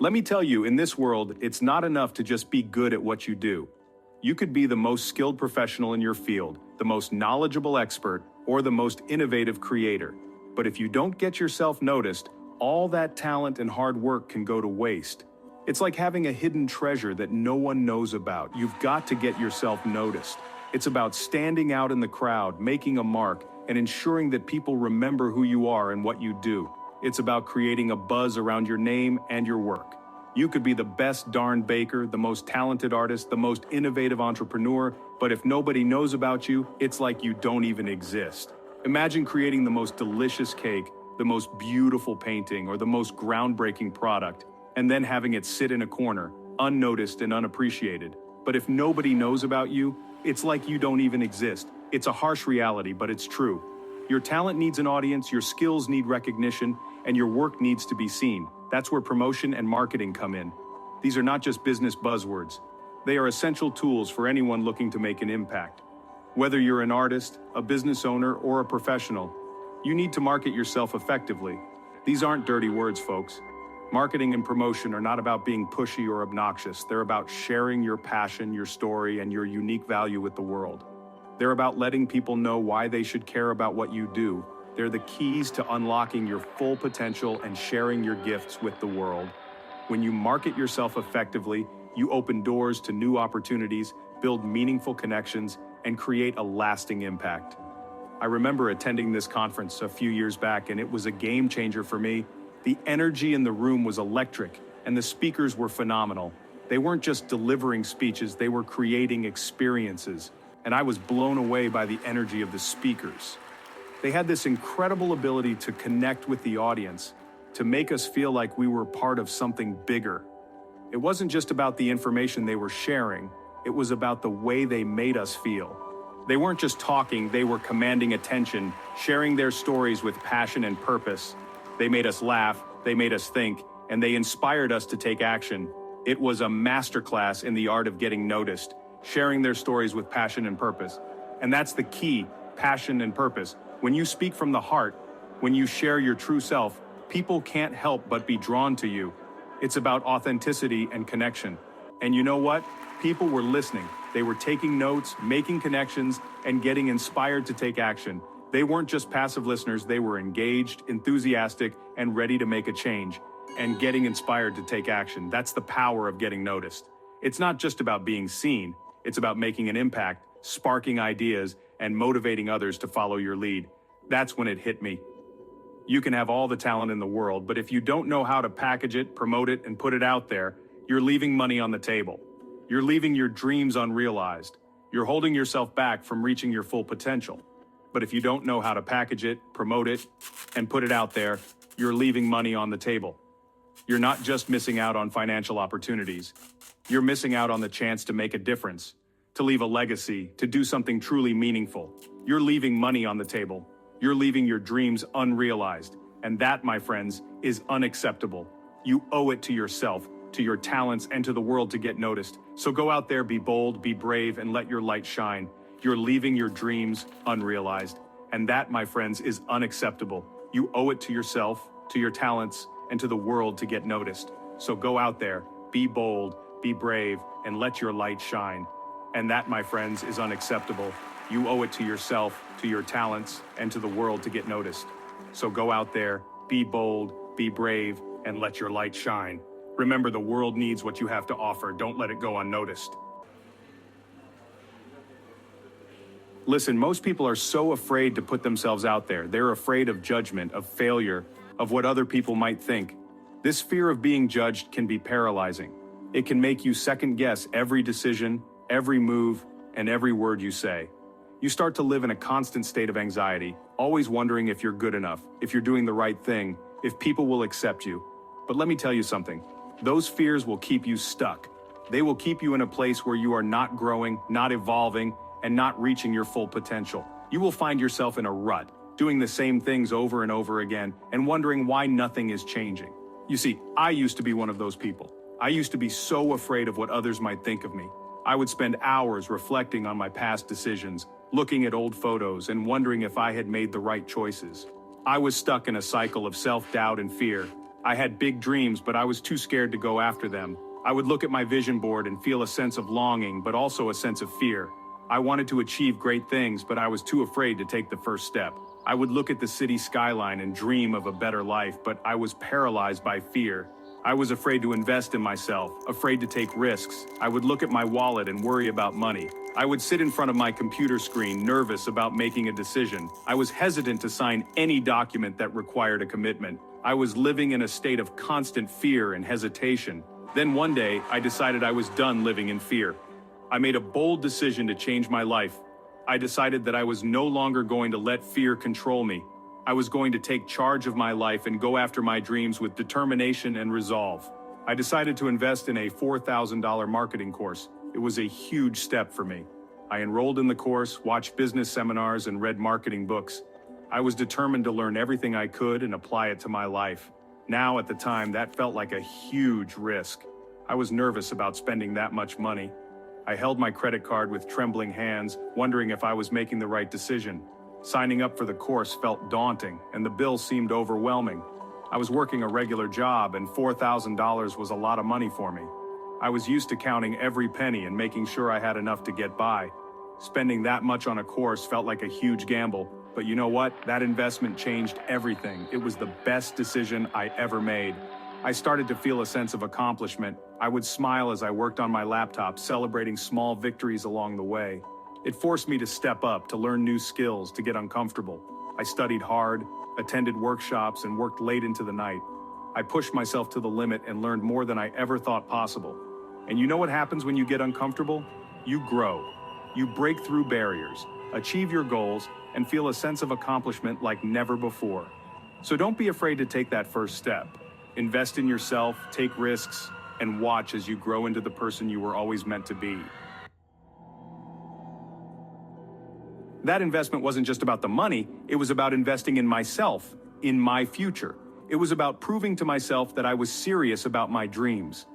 Let me tell you, in this world, it's not enough to just be good at what you do. You could be the most skilled professional in your field, the most knowledgeable expert, or the most innovative creator. But if you don't get yourself noticed, all that talent and hard work can go to waste. It's like having a hidden treasure that no one knows about. You've got to get yourself noticed. It's about standing out in the crowd, making a mark, and ensuring that people remember who you are and what you do. It's about creating a buzz around your name and your work. You could be the best darn baker, the most talented artist, the most innovative entrepreneur, but if nobody knows about you, it's like you don't even exist. Imagine creating the most delicious cake, the most beautiful painting, or the most groundbreaking product, and then having it sit in a corner, unnoticed and unappreciated. But if nobody knows about you, it's like you don't even exist. It's a harsh reality, but it's true. Your talent needs an audience, your skills need recognition, and your work needs to be seen. That's where promotion and marketing come in. These are not just business buzzwords. They are essential tools for anyone looking to make an impact. Whether you're an artist, a business owner, or a professional, you need to market yourself effectively. These aren't dirty words, folks. Marketing and promotion are not about being pushy or obnoxious. They're about sharing your passion, your story, and your unique value with the world. They're about letting people know why they should care about what you do. They're the keys to unlocking your full potential and sharing your gifts with the world. When you market yourself effectively, you open doors to new opportunities, build meaningful connections, and create a lasting impact. I remember attending this conference a few years back, and it was a game changer for me. The energy in the room was electric, and the speakers were phenomenal. They weren't just delivering speeches, they were creating experiences, and I was blown away by the energy of the speakers. They had this incredible ability to connect with the audience, to make us feel like we were part of something bigger. It wasn't just about the information they were sharing, it was about the way they made us feel. They weren't just talking, they were commanding attention, sharing their stories with passion and purpose. They made us laugh, they made us think, and they inspired us to take action. It was a masterclass in the art of getting noticed, sharing their stories with passion and purpose. And that's the key, passion and purpose. When you speak from the heart, when you share your true self, people can't help but be drawn to you. It's about authenticity and connection. And you know what? People were listening. They were taking notes, making connections, and getting inspired to take action. They weren't just passive listeners, they were engaged, enthusiastic, and ready to make a change, and getting inspired to take action. That's the power of getting noticed. It's not just about being seen, it's about making an impact, sparking ideas, and motivating others to follow your lead. That's when it hit me. You can have all the talent in the world, but if you don't know how to package it, promote it, and put it out there, you're leaving money on the table. You're leaving your dreams unrealized. You're holding yourself back from reaching your full potential. But if you don't know how to package it, promote it, and put it out there, you're leaving money on the table. You're not just missing out on financial opportunities. You're missing out on the chance to make a difference, to leave a legacy, to do something truly meaningful. You're leaving money on the table. You're leaving your dreams unrealized. And that, my friends, is unacceptable. You owe it to yourself, to your talents, and to the world to get noticed. So go out there, be bold, be brave, and let your light shine. You're leaving your dreams unrealized. And that, my friends, is unacceptable. You owe it to yourself, to your talents, and to the world to get noticed. So go out there, be bold, be brave, and let your light shine. And that, my friends, is unacceptable. You owe it to yourself, to your talents, and to the world to get noticed. So go out there, be bold, be brave, and let your light shine. Remember, the world needs what you have to offer. Don't let it go unnoticed. Listen, most people are so afraid to put themselves out there. They're afraid of judgment, of failure, of what other people might think. This fear of being judged can be paralyzing. It can make you second-guess every decision, every move, and every word you say. You start to live in a constant state of anxiety, always wondering if you're good enough, if you're doing the right thing, if people will accept you. But let me tell you something. Those fears will keep you stuck. They will keep you in a place where you are not growing, not evolving, and not reaching your full potential. You will find yourself in a rut, doing the same things over and over again, and wondering why nothing is changing. You see, I used to be one of those people. I used to be so afraid of what others might think of me. I would spend hours reflecting on my past decisions, looking at old photos, and wondering if I had made the right choices. I was stuck in a cycle of self-doubt and fear. I had big dreams, but I was too scared to go after them. I would look at my vision board and feel a sense of longing, but also a sense of fear. I wanted to achieve great things, but I was too afraid to take the first step. I would look at the city skyline and dream of a better life, but I was paralyzed by fear. I was afraid to invest in myself, afraid to take risks. I would look at my wallet and worry about money. I would sit in front of my computer screen, nervous about making a decision. I was hesitant to sign any document that required a commitment. I was living in a state of constant fear and hesitation. Then one day, I decided I was done living in fear. I made a bold decision to change my life. I decided that I was no longer going to let fear control me. I was going to take charge of my life and go after my dreams with determination and resolve. I decided to invest in a $4,000 marketing course. It was a huge step for me. I enrolled in the course, watched business seminars, and read marketing books. I was determined to learn everything I could and apply it to my life. Now, at the time, that felt like a huge risk. I was nervous about spending that much money. I held my credit card with trembling hands, wondering if I was making the right decision. Signing up for the course felt daunting, and the bill seemed overwhelming. I was working a regular job, and $4,000 was a lot of money for me. I was used to counting every penny and making sure I had enough to get by. Spending that much on a course felt like a huge gamble, but you know what? That investment changed everything. It was the best decision I ever made. I started to feel a sense of accomplishment. I would smile as I worked on my laptop, celebrating small victories along the way. It forced me to step up, to learn new skills, to get uncomfortable. I studied hard, attended workshops, and worked late into the night. I pushed myself to the limit and learned more than I ever thought possible. And you know what happens when you get uncomfortable? You grow. You break through barriers, achieve your goals, and feel a sense of accomplishment like never before. So don't be afraid to take that first step. Invest in yourself, take risks, and watch as you grow into the person you were always meant to be. That investment wasn't just about the money, it was about investing in myself, in my future. It was about proving to myself that I was serious about my dreams.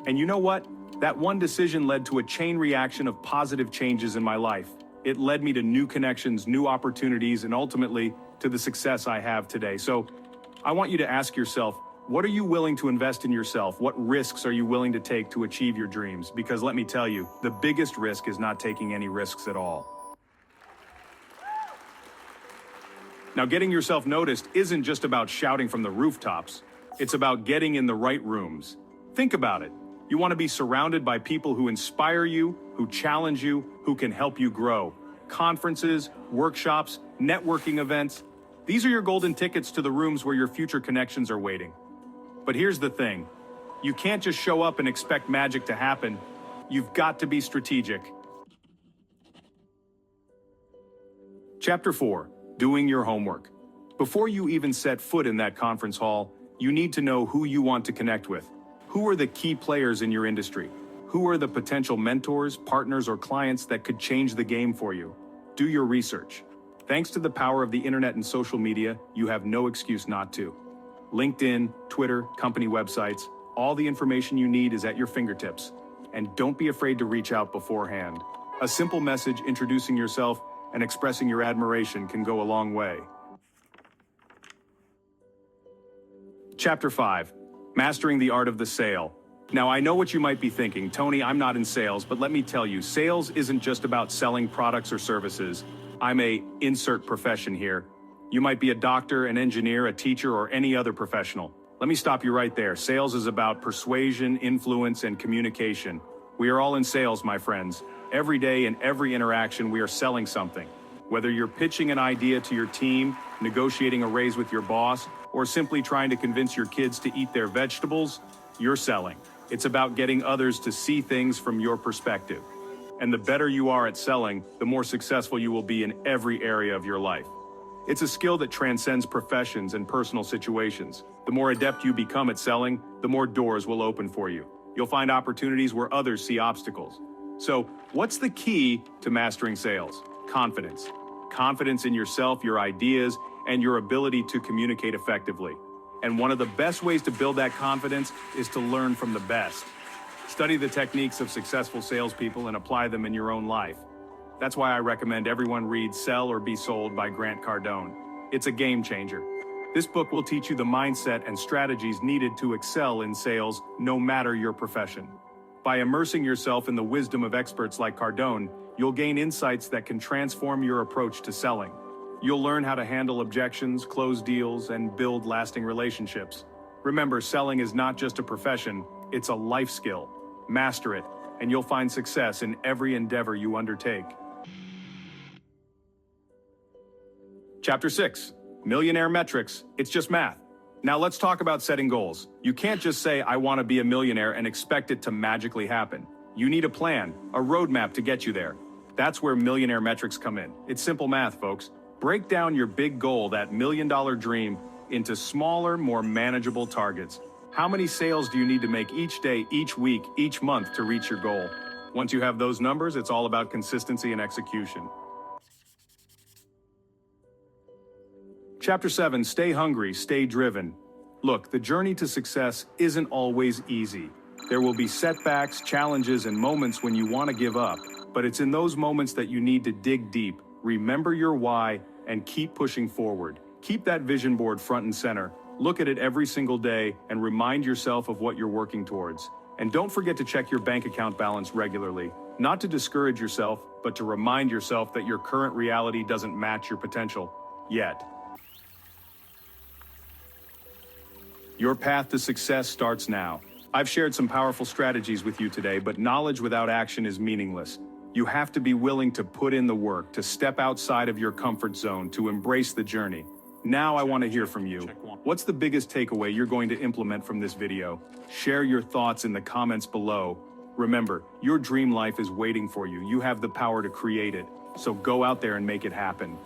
And you know what? That one decision led to a chain reaction of positive changes in my life. It led me to new connections, new opportunities, and ultimately to the success I have today. So I want you to ask yourself, what are you willing to invest in yourself? What risks are you willing to take to achieve your dreams? Because let me tell you, the biggest risk is not taking any risks at all. Now, getting yourself noticed isn't just about shouting from the rooftops. It's about getting in the right rooms. Think about it. You want to be surrounded by people who inspire you, who challenge you, who can help you grow. Conferences, workshops, networking events. These are your golden tickets to the rooms where your future connections are waiting. But here's the thing. You can't just show up and expect magic to happen. You've got to be strategic. Chapter 4. Doing your homework. Before you even set foot in that conference hall, you need to know who you want to connect with. Who are the key players in your industry? Who are the potential mentors, partners, or clients that could change the game for you? Do your research. Thanks to the power of the internet and social media, you have no excuse not to. LinkedIn, Twitter, company websites, all the information you need is at your fingertips. And don't be afraid to reach out beforehand. A simple message introducing yourself and expressing your admiration can go a long way. Chapter 5. Mastering the art of the sale. Now, I know what you might be thinking, Tony, I'm not in sales, but let me tell you, sales isn't just about selling products or services. I'm a insert profession here. You might be a doctor, an engineer, a teacher, or any other professional. Let me stop you right there. Sales is about persuasion, influence, and communication. We are all in sales, my friends. Every day in every interaction, we are selling something. Whether you're pitching an idea to your team, negotiating a raise with your boss, or simply trying to convince your kids to eat their vegetables, you're selling. It's about getting others to see things from your perspective. And the better you are at selling, the more successful you will be in every area of your life. It's a skill that transcends professions and personal situations. The more adept you become at selling, the more doors will open for you. You'll find opportunities where others see obstacles. So, what's the key to mastering sales? Confidence. Confidence in yourself, your ideas, and your ability to communicate effectively. And one of the best ways to build that confidence is to learn from the best. Study the techniques of successful salespeople and apply them in your own life. That's why I recommend everyone read Sell or Be Sold by Grant Cardone. It's a game changer. This book will teach you the mindset and strategies needed to excel in sales, no matter your profession. By immersing yourself in the wisdom of experts like Cardone, you'll gain insights that can transform your approach to selling. You'll learn how to handle objections, close deals, and build lasting relationships. Remember, selling is not just a profession, it's a life skill. Master it, and you'll find success in every endeavor you undertake. Chapter 6. Millionaire Metrics. It's just math. Now let's talk about setting goals. You can't just say, I want to be a millionaire and expect it to magically happen. You need a plan, a roadmap to get you there. That's where Millionaire Metrics come in. It's simple math, folks. Break down your big goal, that million-dollar dream, into smaller, more manageable targets. How many sales do you need to make each day, each week, each month to reach your goal? Once you have those numbers, it's all about consistency and execution. Chapter 7, Stay Hungry, Stay Driven. Look, the journey to success isn't always easy. There will be setbacks, challenges, and moments when you want to give up, but it's in those moments that you need to dig deep, remember your why, and keep pushing forward. Keep that vision board front and center. Look at it every single day and remind yourself of what you're working towards. And don't forget to check your bank account balance regularly, not to discourage yourself, but to remind yourself that your current reality doesn't match your potential yet. Your path to success starts now. I've shared some powerful strategies with you today, but knowledge without action is meaningless. You have to be willing to put in the work, to step outside of your comfort zone, to embrace the journey. Now I want to hear from you. What's the biggest takeaway you're going to implement from this video? Share your thoughts in the comments below. Remember, your dream life is waiting for you. You have the power to create it. So go out there and make it happen.